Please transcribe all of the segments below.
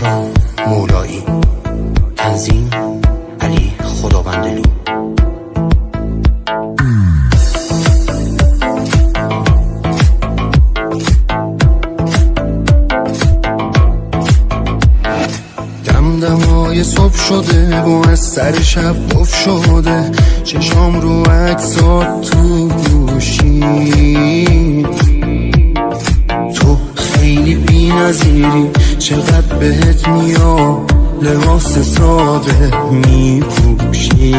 کامران مولایی، تنظیم علی خداوندلو. دمدمای صبح شده و از سر شب گفت شده، چشام رو عکسات تو گوشی. تو خیلی بی نظیری، چقدر بهت میاد لباس ساده میپوشی.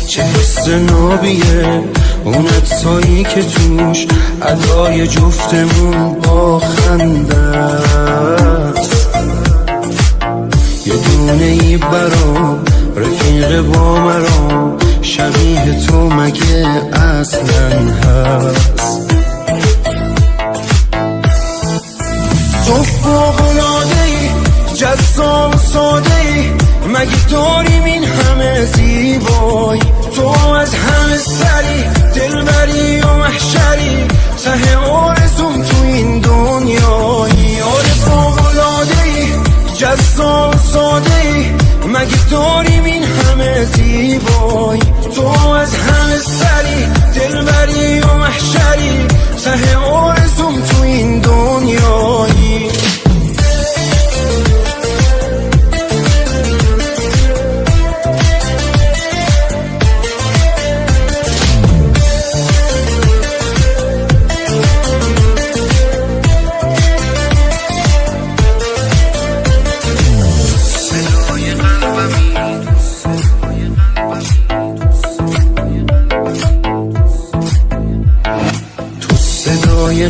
چه حس نابیه اون عکسایی که توش ادای جفتمون با خنده است. یه دونه ای برام رفیق با مرام، شبیه تو مگه اصلا هست؟ تو فوق‌العاده‌ای، جذاب و ساده‌ای، مگه داریم این همه زیبایی؟ تو از همه سری، دلبری و محشری، ته آرزوم تو این دنیایی. آره فوق‌العاده‌ای، جذاب و ساده‌ای، مگه داریم این همه زیبایی؟ تو از همه سری، دلبری و محشری، ته آرزوم تو این دنیایی.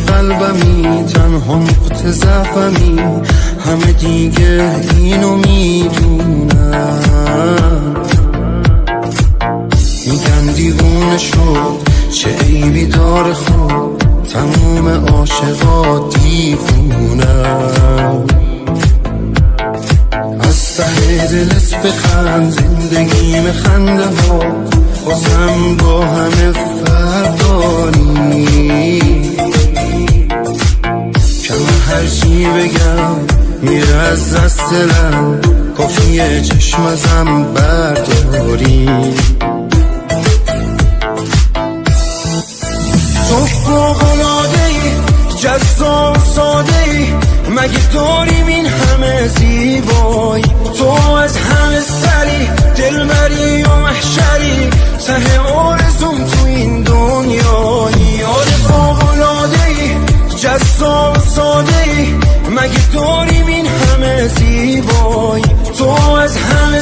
قلبمی تنها نقطه ضعفمی، همه دیگه اینو میدونن. میگن دیوونه شد، چه عیبی داره خود، تموم عاشقا دیوونن. از ته دلت بخند، زندگیم خنده ها بازم با همه فرق داری. هر چی بگم میره از دست دلم، کافیه چشم ازم برداری. تو فوق‌العاده‌ای، جذاب و ساده‌ای، مگه داریم این همه زیبایی؟ تو از همه سری، دلبری و محشری، ته آرزوم تو این دنیایی. آره فوق‌العاده‌ای، جذاب و ساده‌ای، مگه داریم این همه زیبایی؟ تو از همه